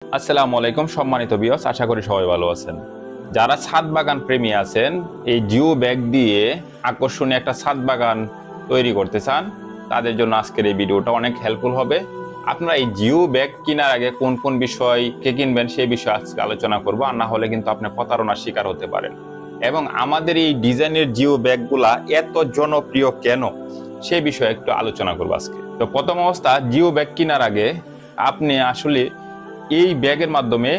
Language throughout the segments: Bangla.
আসসালামু আলাইকুম সম্মানিত ভিউয়ার্স, আশা করি সবাই ভালো আছেন। যারা ছাদ বাগান প্রেমী আছেন, এই জিও ব্যাগ দিয়ে আকর্ষণীয় একটা ছাদ বাগান তৈরি করতে চান, তাদের জন্য আজকের এই ভিডিওটা অনেক হেল্পফুল হবে। আপনারা এই জিও ব্যাগ কেনার আগে কোন কোন বিষয়কে কিনবেন সেই বিষয়ে আজকে আলোচনা করব, আর না হলে কিন্তু আপনি প্রতারণার শিকার হতে পারেন। এবং আমাদের এই ডিজাইনের জিও ব্যাগগুলা এত জনপ্রিয় কেন সেই বিষয়ে একটু আলোচনা করবো আজকে। তো প্রথম অবস্থা, জিও ব্যাগ কেনার আগে আপনি আসলে এই ব্যাগের মাধ্যমে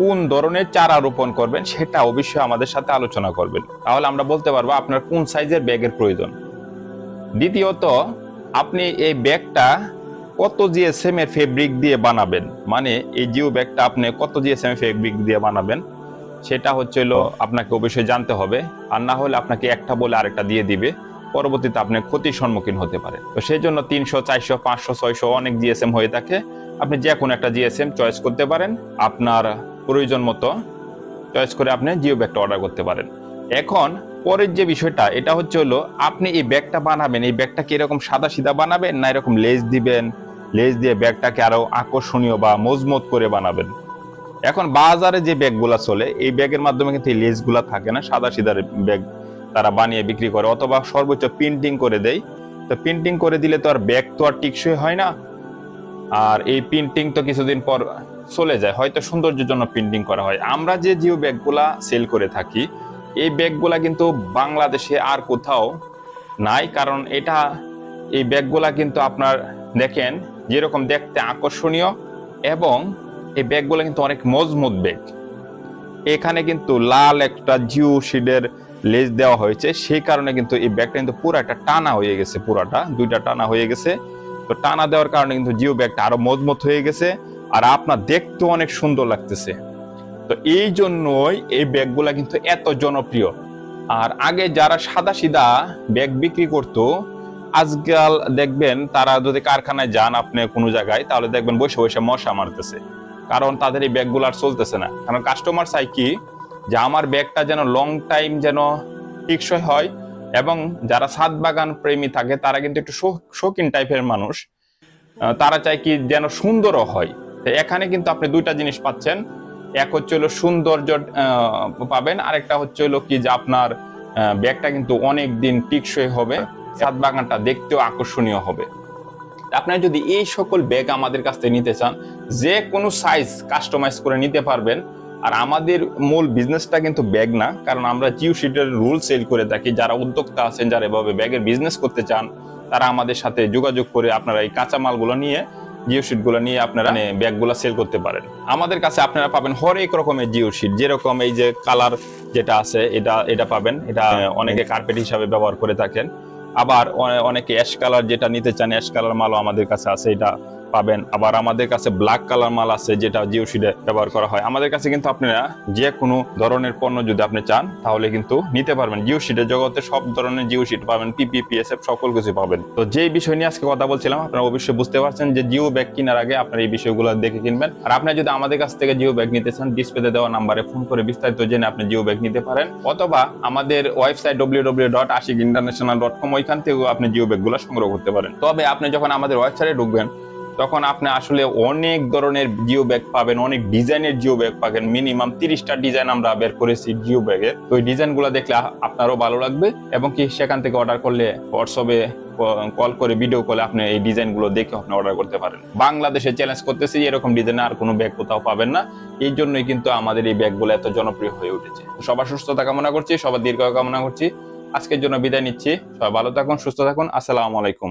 কোন ধরনের চারা রোপণ করবেন সেটা অবশ্যই আমাদের সাথে আলোচনা করবেন, তাহলে আমরা বলতে পারবো আপনার কোন সাইজের ব্যাগের প্রয়োজন। দ্বিতীয়ত, আপনি এই ব্যাগটা কত জিএসএম এর ফেব্রিক দিয়ে বানাবেন, মানে এই জিও ব্যাগটা আপনি কত জিএসএম এর ফেব্রিক দিয়ে বানাবেন সেটা হলো আপনাকে অবশ্যই জানতে হবে, আর না হলে আপনাকে একটা বলে আরেকটা দিয়ে দিবে, পরবর্তীতে আপনি ক্ষতির সম্মুখীন হতে পারে। তো সেই জন্য 300, 400, 500, 600 অনেক জিএসএম হয়ে থাকে। আপনি যে কোনো একটা জিএসএম চয়েস করতে পারেন, আপনার প্রয়োজন মতো চয়েস করে আপনি জিও ব্যাগটা অর্ডার করতে পারেন। এখন পরের যে বিষয়টা, এটা হলো আপনি এই ব্যাগটা বানাবেন, এই ব্যাগটা কি এরকম সাদা সিধা বানাবেন না এরকম লেজ দিবেন, লেজ দিয়ে ব্যাগটাকে আরো আকর্ষণীয় বা মজবুত করে বানাবেন। এখন বাজারে যে ব্যাগগুলা চলে, এই ব্যাগের মাধ্যমে কিন্তু এই লেজগুলা থাকে না, সাদা সিধা ব্যাগ তারা বানিয়ে বিক্রি করে, অথবা সর্বোচ্চ প্রিন্টিং করে দেয়। তো প্রিন্টিং করে দিলে তো আর ব্যাগ তো আর টিকসই হয় না, আর এই প্রিন্টিং তো কিছুদিন পর চলে যায়, হয়তো সৌন্দর্যের জন্য প্রিন্টিং করা হয়। আমরা যে জিও ব্যাগগুলা সেল করে থাকি, এই ব্যাগগুলা কিন্তু বাংলাদেশে আর কোথাও নাই, কারণ এই ব্যাগগুলা কিন্তু আপনার দেখেন যেরকম দেখতে আকর্ষণীয়, এবং এই ব্যাগগুলো কিন্তু অনেক মজবুত ব্যাগ। এখানে কিন্তু লাল একটা জিও শিডের লেজ দেওয়া হয়েছে, সেই কারণে কিন্তু এই ব্যাগটা কিন্তু পুরো একটা টানা হয়ে গেছে, পুরাটা দুইটা টানা হয়ে গেছে। তো টানা দেওয়ার কারণে কিন্তু জিও ব্যাগটা আরো মজবুত হয়ে গেছে, আর আপনার দেখতেও অনেক সুন্দর লাগতেছে। তো এই জন্যই এই ব্যাগগুলা কিন্তু এত জনপ্রিয়। আর আগে যারা সাদা সিধা ব্যাগ বিক্রি করতো, আজকাল দেখবেন তারা যদি কারখানায় যান আপনি কোনো জায়গায়, তাহলে দেখবেন বসে বসে মশা মারতেছে, কারণ তাদের এই ব্যাগগুলো আর চলতেছে না। কারণ কাস্টমার চাই কি, যে আমার ব্যাগটা যেন লং টাইম যেন টিকসই হয়, এবং যারা ছাদ বাগান প্রেমী থাকে তারা কিন্তু একটু শৌখিন টাইপের মানুষ, তারা চায় কি যেন সুন্দরও হয়। তো এখানে কিন্তু আপনি দুইটা জিনিস পাচ্ছেন, এক হলো সৌন্দর্য পাবেন, আরেকটা হলো কি যে আপনার ব্যাগটা কিন্তু অনেক দিন টিকসই হবে, ছাদ বাগানটা দেখতেও আকর্ষণীয় হবে। আপনারা যদি এই সকল ব্যাগ আমাদের কাছ থেকে নিতে চান, যে কোনো সাইজ কাস্টমাইজ করে নিতে পারবেন। আর আমাদের মূল বিজনেসটা কিন্তু ব্যাগ না, কারণ আমরা জিও শিটের রুল সেল করে থাকি। যারা উদ্যোক্তা আছেন, যারা এভাবে ব্যাগের বিজনেস করতে চান, তারা আমাদের সাথে যোগাযোগ করে আপনারা এই কাঁচামালগুলো নিয়ে, জিও শিট গুলো নিয়ে আপনারা ব্যাগগুলো সেল করতে পারেন। আমাদের কাছে আপনারা পাবেন হরেক রকমের জিও শিট, যেরকম এই যে কালার যেটা আছে এটা পাবেন, এটা অনেকে কার্পেট হিসাবে ব্যবহার করে থাকেন। আবার অনেকে অ্যাশ কালার যেটা নিতে চান, অ্যাশ কালার মালও আমাদের কাছে আছে, এটা পাবেন। আবার আমাদের কাছে ব্ল্যাক কালার মাল আছে, যেটা জিও শিটে ব্যবহার করা হয়। আমাদের কাছে কিন্তু আপনারা যে কোনো ধরনের পণ্য যদি আপনি চান, তাহলে কিন্তু নিতে পারবেন। জিও শিটের জগতে সব ধরনের জিও শিট পাবেন, পিপি, পিএসএফ সকল কিছু পাবেন। তো যেই বিষয় নিয়ে আজকে কথা বলছিলাম, আপনারা অবশ্যই বুঝতে পারছেন যে জিও ব্যাগ কেনার আগে আপনারা এই বিষয়গুলো দেখে কিনবেন। আর আপনি যদি আমাদের কাছ থেকে জিও ব্যাগ নিতে চান, ডিসপ্লেতে দেওয়া নাম্বারে ফোন করে বিস্তারিত জেনে আপনি জিও ব্যাগ নিতে পারেন, অথবা আমাদের ওয়েবসাইট www.ashikinternational.com, ওইখান থেকেও আপনি জিও ব্যাগগুলো সংগ্রহ করতে পারেন। তবে আপনি যখন আমাদের ওয়েবসাইটে ঢুকবেন, তখন আপনি আসলে অনেক ধরনের জিও ব্যাগ পাবেন, অনেক ডিজাইনের জিও ব্যাগ পাবেন। মিনিমাম 30টা ডিজাইন আমরা বের করেছি জিও ব্যাগের। তো ওই ডিজাইনগুলো দেখলে আপনারও ভালো লাগবে, এবং কি সেখান থেকে অর্ডার করলে হোয়াটসঅ্যাপে কল করে, ভিডিও কলে আপনি এই ডিজাইনগুলো দেখে আপনি অর্ডার করতে পারেন। বাংলাদেশে চ্যালেঞ্জ করতেছি, এরকম ডিজাইন আর কোনো ব্যাগ কোথাও পাবেন না। এই জন্যই কিন্তু আমাদের এই ব্যাগগুলো এত জনপ্রিয় হয়ে উঠেছে। সবার সুস্থতা কামনা করছি, সবার দীর্ঘায়ু কামনা করছি। আজকের জন্য বিদায় নিচ্ছি। সবাই ভালো থাকুন, সুস্থ থাকুন। আসসালামু আলাইকুম।